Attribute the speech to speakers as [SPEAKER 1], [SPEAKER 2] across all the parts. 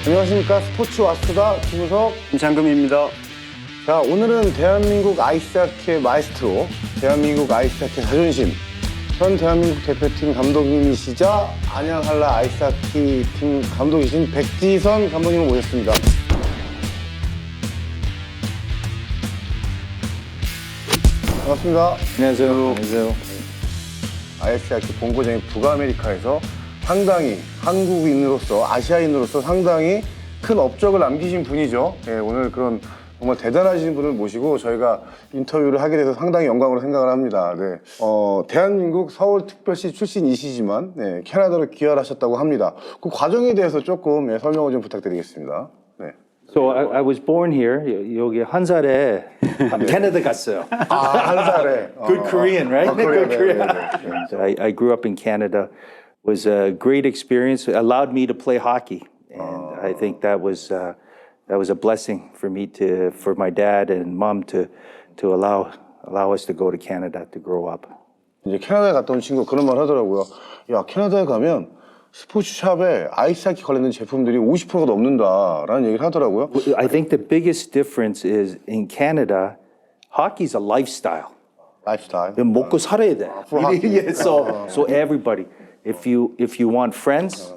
[SPEAKER 1] 안녕하십니까. 스포츠왓수다 김우석
[SPEAKER 2] 김창금입니다.
[SPEAKER 1] 자, 오늘은 대한민국 아이스하키의 마에스트로, 대한민국 아이스하키 자존심, 현 대한민국 대표팀 감독님이시자 안양한라 아이스하키 팀 감독이신 백지선 감독님을 모셨습니다. 반갑습니다.
[SPEAKER 2] 안녕하세요.
[SPEAKER 1] 아이스하키 본고장인 북아메리카에서 상당히 한국인으로서, 아시아인으로서 상당히 큰 업적을 남기신 분이죠. 예, 오늘 그런 정말 대단하신 분을 모시고 저희가 인터뷰를 하게 돼서 상당히 영광으로 생각을 합니다. 네. 대한민국 서울특별시 출신이시지만 네, 캐나다로 귀화를 하셨다고 합니다. 그 과정에 대해서 조금 설명을 좀 부탁드리겠습니다. 네.
[SPEAKER 3] So I was born here. 여기 한 살에 캐나다 갔어요.
[SPEAKER 1] 한 살에.
[SPEAKER 3] Good Korean, right?
[SPEAKER 1] Korean,
[SPEAKER 3] Good Korean.
[SPEAKER 1] 네.
[SPEAKER 3] So I grew up in Canada. Was a great experience. It allowed me to play hockey, and I think that was a blessing for me for my dad and mom to allow us to go to Canada to grow up.
[SPEAKER 1] 이제 캐나다에 갔다 온 친구가 그런 말 하더라고요. 야, 캐나다에 가면 스포츠샵에 아이스하키 관련된 제품들이 50%가 넘는다라는 얘기를 하더라고요.
[SPEAKER 3] I think the biggest difference is in Canada, hockey's a lifestyle.
[SPEAKER 1] 라이프스타일.
[SPEAKER 3] 먹고 살아야 돼.
[SPEAKER 1] for hockey.
[SPEAKER 3] Yeah, so everybody, if you want friends,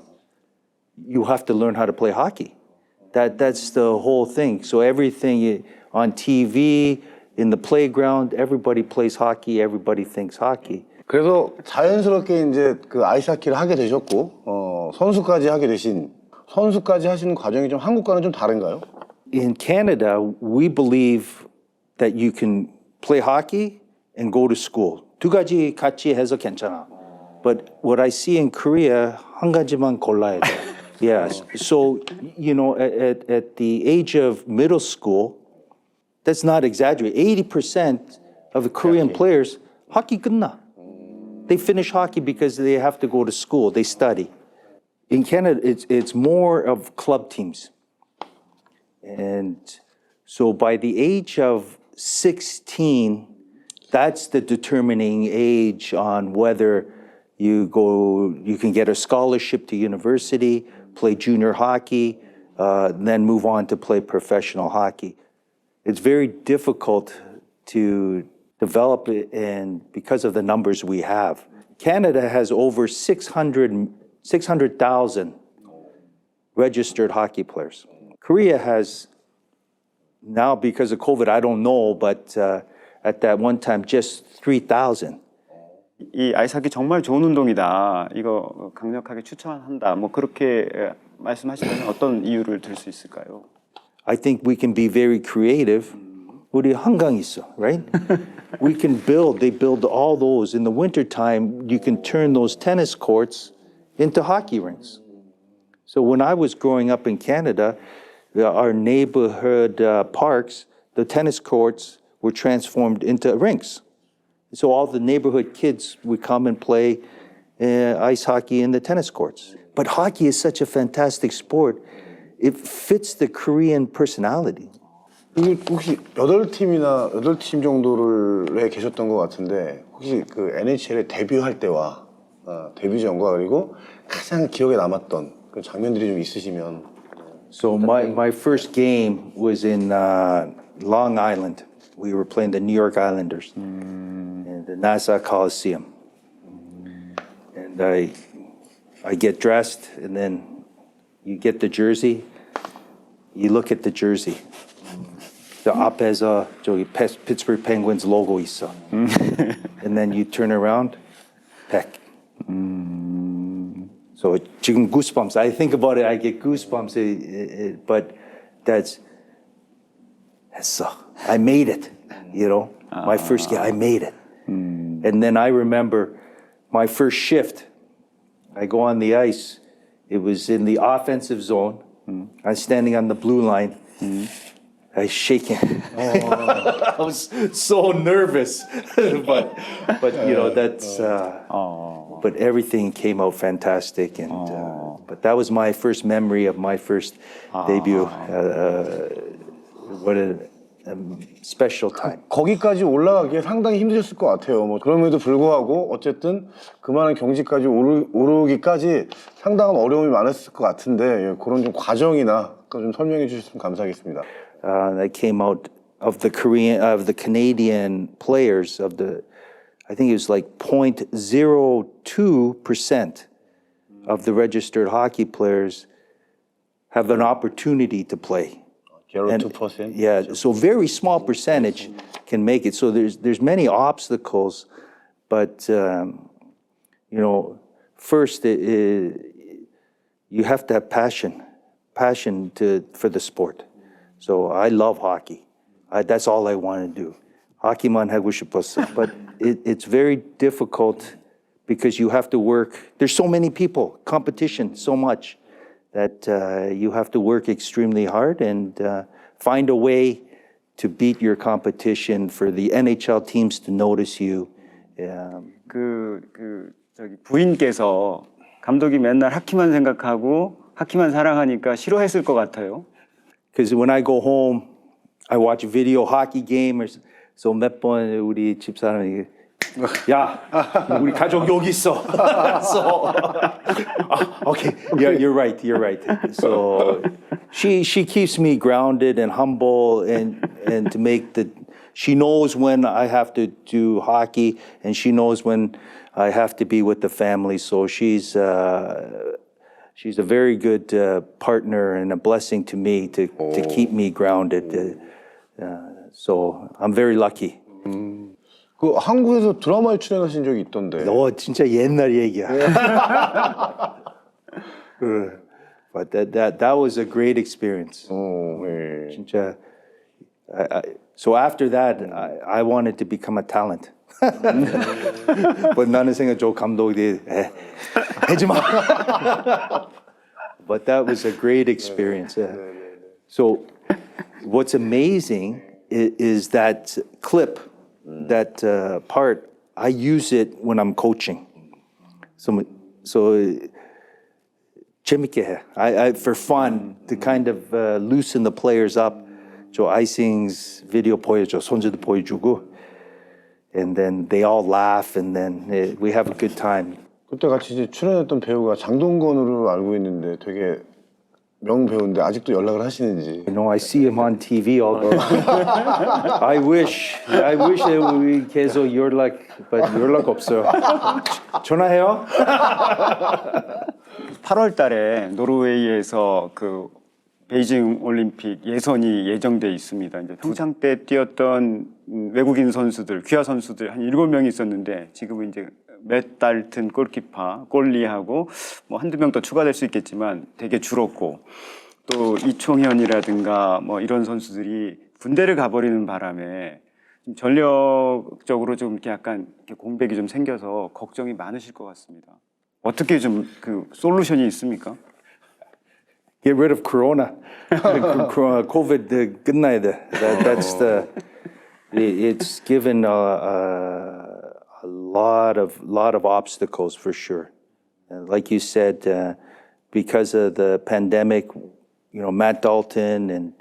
[SPEAKER 3] you have to learn how to play hockey. That's the whole thing. So everything on TV, in the playground, everybody plays hockey. Everybody thinks hockey.
[SPEAKER 1] 그래서 자연스럽게 이제 그 아이스하키를 하게 되셨고, 선수까지 하시는 과정이 좀 한국과는 좀 다른가요?
[SPEAKER 3] In Canada, we believe that you can play hockey and go to school. 두 가지 같이 해서 괜찮아. But what I see in Korea, 한 가지만 골라야 돼. Yes. So, you know, at the age of middle school, that's not exaggerated. 80% of the Korean players, hockey 끝나. They finish hockey because they have to go to school. They study. In Canada, it's more of club teams. And so by the age of 16, that's the determining age on whether you can get a scholarship to university, play junior hockey, then move on to play professional hockey. It's very difficult to develop it, and because of the numbers we have. Canada has over 600,000 registered hockey players. Korea has, now because of COVID, I don't know, but at that one time, just 3,000.
[SPEAKER 2] 이 아이스하키 정말 좋은 운동이다. 이거 강력하게 추천한다. 뭐 그렇게 말씀하시면 어떤 이유를 들 수 있을까요?
[SPEAKER 3] I think we can be very creative. 우리 한강 있어, right? We can they build all those. In the wintertime, you can turn those tennis courts into hockey rinks. So when I was growing up in Canada, our neighborhood parks, the tennis courts were transformed into rinks. So all the neighborhood kids would come and play ice hockey in the tennis courts. But hockey is such a fantastic sport. It fits the Korean personality.
[SPEAKER 1] 혹시 8팀 정도를 계셨던 것 같은데 혹시 그 엔에이치엘에 데뷔할 때와 데뷔 전과 그리고 가장 기억에 남았던 그 장면들이 좀 있으시면.
[SPEAKER 3] So my first game was in Long Island. We were playing the New York Islanders in the Nassau Coliseum. And I get dressed, and then you get the jersey. You look at the jersey. The 앞에서 저기 Pittsburgh Penguins logo 있어. And then you turn around, PAIK. So 지금 goosebumps. I think about it, I get goosebumps. But that's 했어. I made it. You know, my first game, I made it. And then I remember my first shift. I go on the ice. It was in the offensive zone. I'm standing on the blue line. I was shaking. I was so nervous, but you know that's. But everything came out fantastic, and but that was my first memory of my first debut. special time.
[SPEAKER 1] 거기까지 올라가기에 상당히 힘드셨을 것 같아요. 뭐 그럼에도 불구하고 어쨌든 그만한 경지까지 오르기까지 상당한 어려움이 많았을 것 같은데 예, 그런 좀 과정이나 좀 설명해 주셨으면 감사하겠습니다.
[SPEAKER 3] That came out of the Canadian players I think it was like 0.02% of the registered hockey players have an opportunity to play.
[SPEAKER 1] 0.2%?
[SPEAKER 3] Yeah, so very small percentage can make it. So there's many obstacles, but you know, first you have to have passion for the sport. So I love hockey. That's all I want to do. hockey만 하고 싶었어. But it's very difficult because you have to work. There's so many people, competition so much that you have to work extremely hard and find a way to beat your competition for the NHL teams to notice you.
[SPEAKER 2] 저기 부인께서 감독이 맨날 하키만 생각하고 하키만 사랑하니까 싫어했을 것 같아요.
[SPEAKER 3] Because when I go home, I watch a video hockey game. So 몇 번 우리 집사람이 야, 우리 가족 여기 있어. So, okay, yeah, you're right. So she keeps me grounded and humble and to make she knows when I have to do hockey and she knows when I have to be with the family. So she's a very good partner and a blessing to me to keep me grounded. So I'm very lucky.
[SPEAKER 1] 그 한국에서 드라마에 출연하신 적이 있던데.
[SPEAKER 3] 진짜 옛날 얘기야. But that was a great experience.
[SPEAKER 1] 예.
[SPEAKER 3] 진짜. So after that, I wanted to become a talent. But 나는 생각 저 감독이 하지 마. But that was a great experience. So what's amazing is that clip, that part, I use it when I'm coaching. So 재밌게 해. I for fun to kind of loosen the players up. 저 아이싱's video 보여줘, 손주도 보여주고, and then they all laugh, and then we have a good time.
[SPEAKER 1] 그때 같이 이제 출연했던 배우가 장동건으로 알고 있는데 되게 명배우인데 아직도 연락을 하시는지.
[SPEAKER 3] You know, I see him on TV all the time. I wish that we 계속 연락, but 연락 없어요. 전화해요?
[SPEAKER 2] 8월 달에 노르웨이에서 그 베이징올림픽 예선이 예정돼 있습니다. 이제 평창 때 뛰었던 외국인 선수들, 귀화 선수들 한 7명이 있었는데 지금은 이제 맷 달튼 골키퍼, 골리하고 뭐 한두 명 더 추가될 수 있겠지만 되게 줄었고 또 이총현이라든가 뭐 이런 선수들이 군대를 가버리는 바람에 좀 전력적으로 좀 이렇게 약간 이렇게 공백이 좀 생겨서 걱정이 많으실 것 같습니다. 어떻게 좀 그 솔루션이 있습니까?
[SPEAKER 3] Get rid of Corona. COVID 끝나야 돼. That's it's given a lot of obstacles for sure. Like you said, because of the pandemic, you know, Matt Dalton and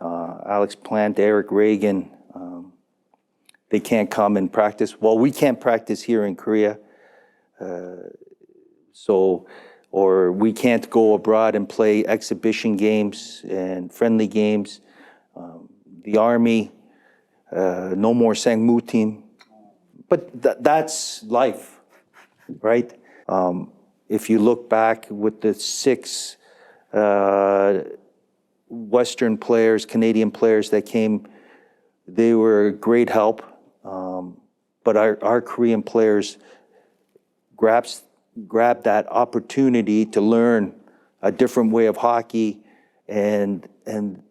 [SPEAKER 3] Alex Plant, Eric Reagan, they can't come and practice. Well, we can't practice here in Korea. Or we can't go abroad and play exhibition games and friendly games. The Army, no more Sangmu team. But that's life, right? If you look back with the 6 Western players, Canadian players that came, they were a great help. But our Korean players grabbed that opportunity to learn a different way of hockey, and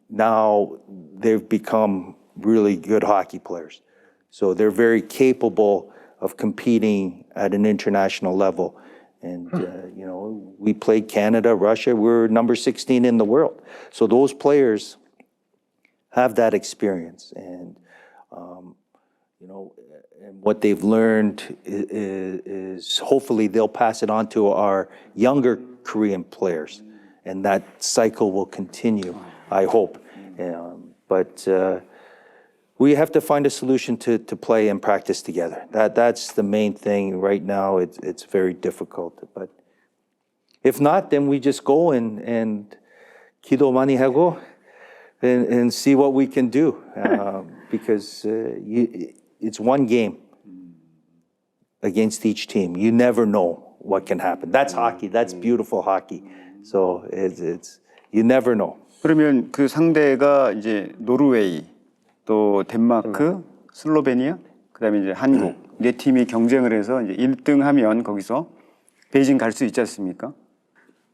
[SPEAKER 3] now they've become really good hockey players. So they're very capable of competing at an international level. And, you know, we played Canada, Russia, we're number 16 in the world. So those players have that experience. And, you know, and what they've learned is hopefully they'll pass it on to our younger Korean players. And that cycle will continue, I hope. But we have to find a solution to play and practice together. That's the main thing right now. It's very difficult. But if not, then we just go and 기도 많이 하고 and see what we can do. Because it's one game against each team. You never know what can happen. That's hockey. That's beautiful hockey. So it's you never know.
[SPEAKER 2] 그러면 그 상대가 이제 노르웨이, 또 덴마크, 슬로베니아, 그다음에 이제 한국 네 팀이 경쟁을 해서 이제 1등하면 거기서 베이징 갈 수 있지 않습니까?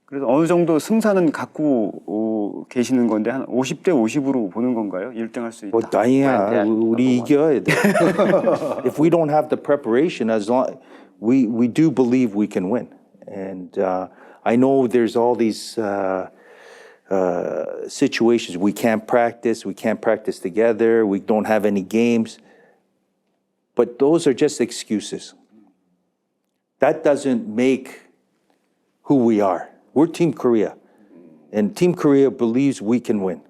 [SPEAKER 2] 그래서 어느 정도 승산은 갖고 계시는 건데 한 50대 50으로 보는 건가요? 1등할 수 있다.
[SPEAKER 3] 아니야. 우리 이겨야 돼. If we don't have the preparation, as long we do believe we can win. And I know there's all these situations we can't practice together, we don't have any games. But those are just excuses. That doesn't make who we are. We're Team Korea. And Team Korea believes we can win.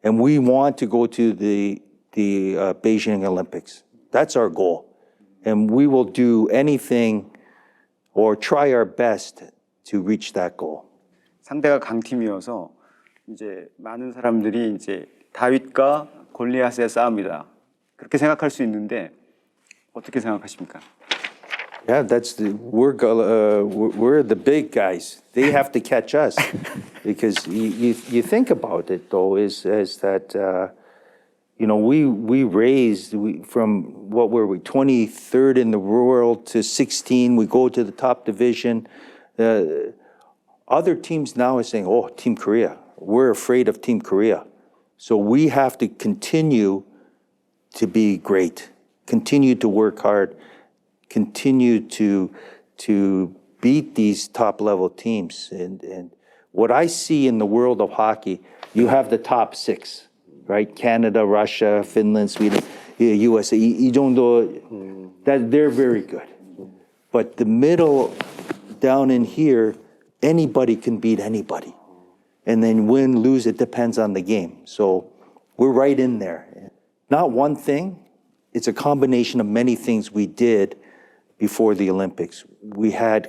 [SPEAKER 3] And we want to go to the Beijing Olympics. That's our goal. And we will do anything or try our best to reach that goal.
[SPEAKER 2] 상대가 강팀이어서 이제 많은 사람들이 이제 다윗과 골리앗의 싸움이다. 그렇게 생각할 수 있는데 어떻게 생각하십니까?
[SPEAKER 3] Yeah, we're the big guys. They have to catch us, because you think about it though is that we raised from what were we 23rd in the world to 16. We go to the top division. Other teams now are saying, "Oh, Team Korea. We're afraid of Team Korea." So we have to continue to be great, continue to work hard, continue to beat these top-level teams. And what I see in the world of hockey, you have the top six, right? Canada, Russia, Finland, Sweden, USA. 이 정도, that they're very good. But the middle, down in here, anybody can beat anybody. And then win, lose, it depends on the game. So we're right in there. Not one thing, it's a combination of many things we did before the Olympics. We had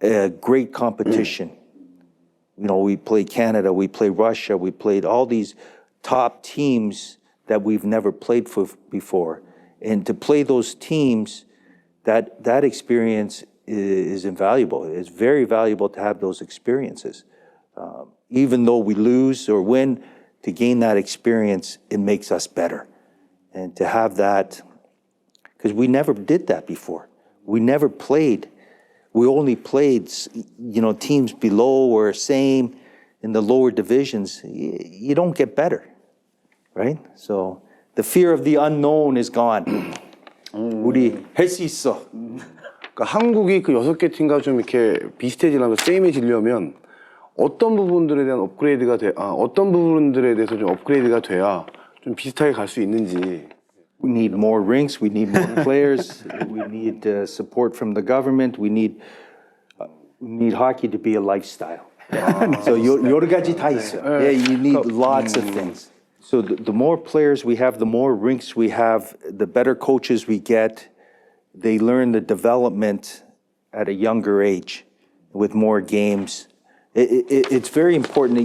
[SPEAKER 3] a great competition. We played Canada, we played Russia, we played all these top teams that we've never played for before. And to play those teams, that experience is invaluable. It's very valuable to have those experiences. Even though we lose or win, to gain that experience, it makes us better. And to have that, because we never did that before. We never played. We only played, teams below or same in the lower divisions. You don't get better, right? So the fear of the unknown is gone. 우리 할 수 있어.
[SPEAKER 1] 그러니까 한국이 그 6개 팀과 좀 이렇게 비슷해지려면, 세임해지려면 어떤 부분들에 대한 어떤 부분들에 대해서 좀 업그레이드가 돼야 좀 비슷하게 갈 수 있는지.
[SPEAKER 3] We need more rinks. We need more players. We need support from the government. We need hockey to be a lifestyle. So 여러 가지 다 있어. Yeah, you need lots of things. So the more players we have, the more rinks we have, the better coaches we get. They learn the development at a younger age with more games. It's very important.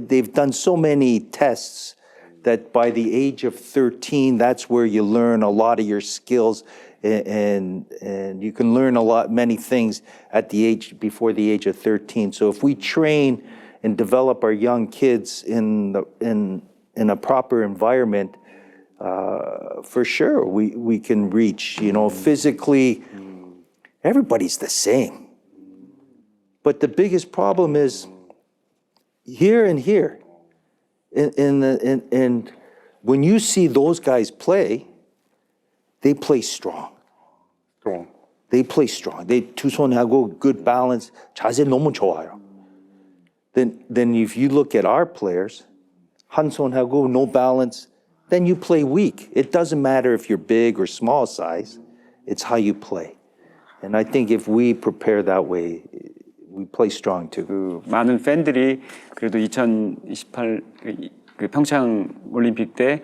[SPEAKER 3] They've done so many tests that by the age of 13, that's where you learn a lot of your skills, and you can learn many things before the age of 13. So if we train and develop our young kids in a proper environment, for sure we can reach. Physically, everybody's the same. But the biggest problem is here and here. And when you see those guys play, they play strong. They play strong. They 투손하고 good balance. 자세 너무 좋아요. Then if you look at our players, 한 손하고 no balance, then you play weak. It doesn't matter if you're big or small size. It's how you play. And I think if we prepare that way, we play strong too.
[SPEAKER 2] 그 많은 팬들이 그래도 2028 그 평창 올림픽 때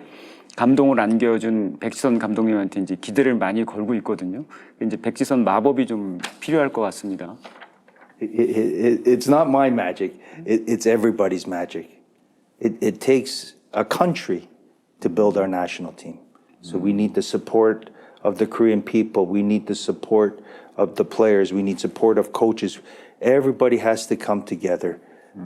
[SPEAKER 2] 감동을 안겨준 백지선 감독님한테 이제 기대를 많이 걸고 있거든요. 이제 백지선 마법이 좀 필요할 것 같습니다.
[SPEAKER 3] It's not my magic. It's everybody's magic. It takes a country to build our national team. So we need the support of the Korean people. We need the support of the players. We need support of coaches. Everybody has to come together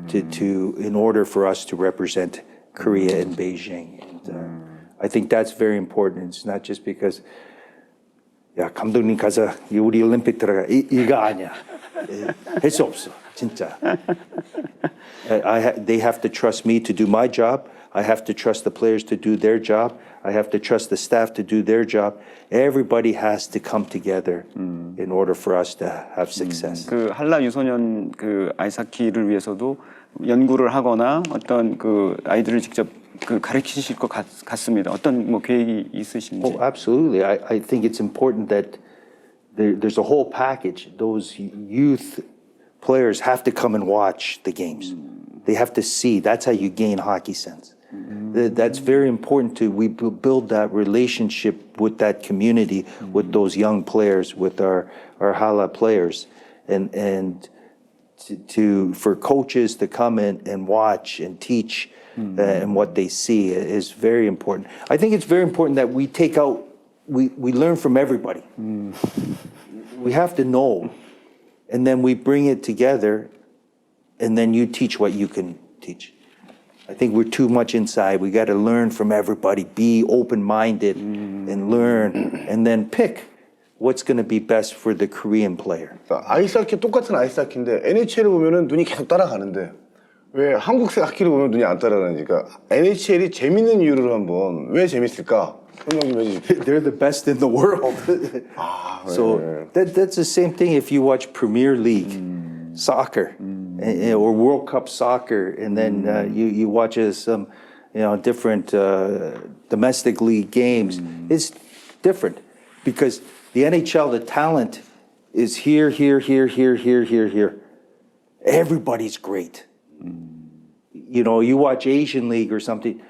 [SPEAKER 3] to in order for us to represent Korea in Beijing. And, I think that's very important. It's not just because 야 감독님 가서 우리 올림픽 들어가 이거 아니야. 할 수 없어 진짜. They have to trust me to do my job. I have to trust the players to do their job. I have to trust the staff to do their job. Everybody has to come together in order for us to have success.
[SPEAKER 2] 그 한라 유소년 그 아이스하키를 위해서도 연구를 하거나 어떤 그 아이들을 직접 그 가르치실 것 같습니다. 어떤 뭐 계획이 있으신지?
[SPEAKER 3] Oh, absolutely. I think it's important that there's a whole package. Those youth players have to come and watch the games. They have to see. That's how you gain hockey sense. That's very important we build that relationship with that community, with those young players, with our Hala players, and for coaches to come in and watch and teach and what they see is very important. I think it's very important that we learn from everybody. We have to know, and then we bring it together, and then you teach what you can teach. I think we're too much inside. We got to learn from everybody, be open-minded and learn, and then pick what's going to be best for the Korean player.
[SPEAKER 1] 아이스하키 똑같은 아이스하키인데 NHL을 보면은 눈이 계속 따라가는데 왜 한국식 하키를 보면 눈이 안 따라가는지. 그러니까 NHL이 재밌는 이유를 한번 왜 재밌을까 설명 좀 해주십시오.
[SPEAKER 3] They're the best in the world. So that's the same thing if you watch Premier League soccer or World Cup soccer, and then you watch some different domestic league games. It's different because the NHL, the talent is here. Everybody's great. You watch Asian League or something,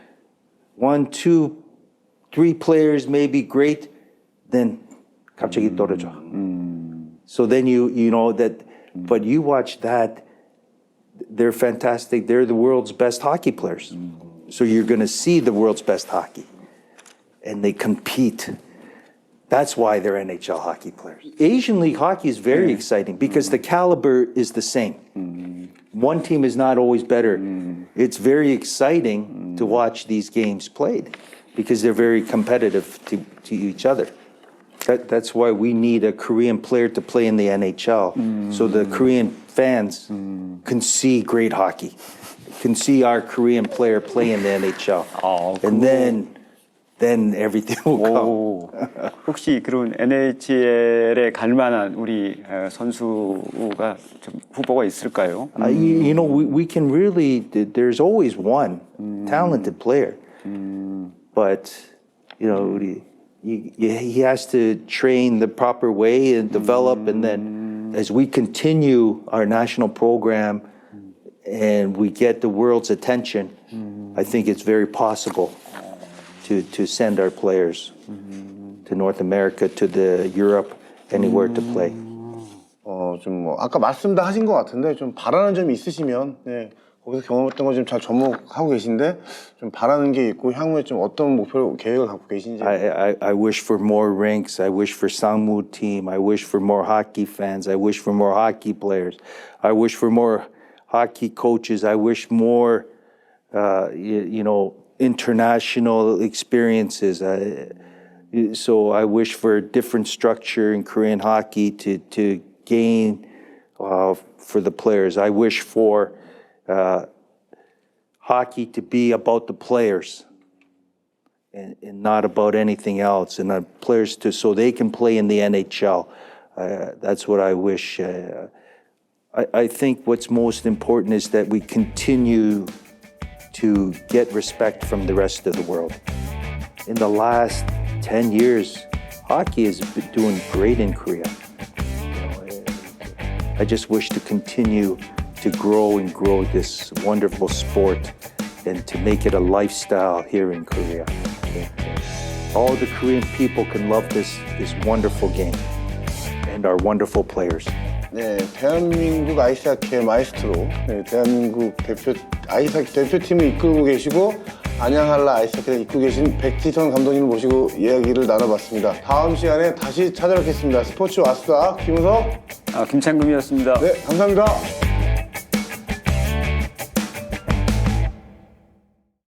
[SPEAKER 3] 1, 2, 3 players may be great, then 갑자기 떨어져. So then you know that, but you watch that, they're fantastic. They're the world's best hockey players. So you're going to see the world's best hockey, and they compete. That's why they're NHL hockey players. Asian League hockey is very exciting because the caliber is the same. One team is not always better. It's very exciting to watch these games played because they're very competitive to each other. That's why we need a Korean player to play in the NHL so the Korean fans can see great hockey, can see our Korean player play in the NHL. And then everything will come.
[SPEAKER 2] 혹시 그런 NHL에 갈 만한 우리 선수가 좀 후보가 있을까요?
[SPEAKER 3] We can really, there's always one talented player. But, he has to train the proper way and develop. And then as we continue our national program and we get the world's attention, I think it's very possible to send our players to North America, to the Europe, anywhere to play.
[SPEAKER 1] 좀 아까 말씀 다 하신 것 같은데 좀 바라는 점이 있으시면 거기서 경험했던 거 좀 잘 접목하고 계신데 좀 바라는 게 있고 향후에 좀 어떤 목표 계획을 갖고 계신지.
[SPEAKER 3] I wish for more rinks. I wish for Sangmu team. I wish for more hockey fans. I wish for more hockey players. I wish for more hockey coaches. I wish more, international experiences. So I wish for a different structure in Korean hockey to gain for the players. I wish for hockey to be about the players and not about anything else, and players so they can play in the NHL. That's what I wish. I think what's most important is that we continue to get respect from the rest of the world. In the last 10 years, hockey has been doing great in Korea. I just wish to continue to grow this wonderful sport and to make it a lifestyle here in Korea. all the Korean people can love this wonderful game and our wonderful players.
[SPEAKER 1] 네, 대한민국 아이스하키의 마이스트로, 네, 대한민국 아이스하키 대표팀을 이끌고 계시고 안양한라 아이스하키를 이끌고 계신 백지선 감독님을 모시고 이야기를 나눠봤습니다. 다음 시간에 다시 찾아뵙겠습니다. 스포츠왓수다 김우석,
[SPEAKER 2] 김창금이었습니다.
[SPEAKER 1] 네, 감사합니다.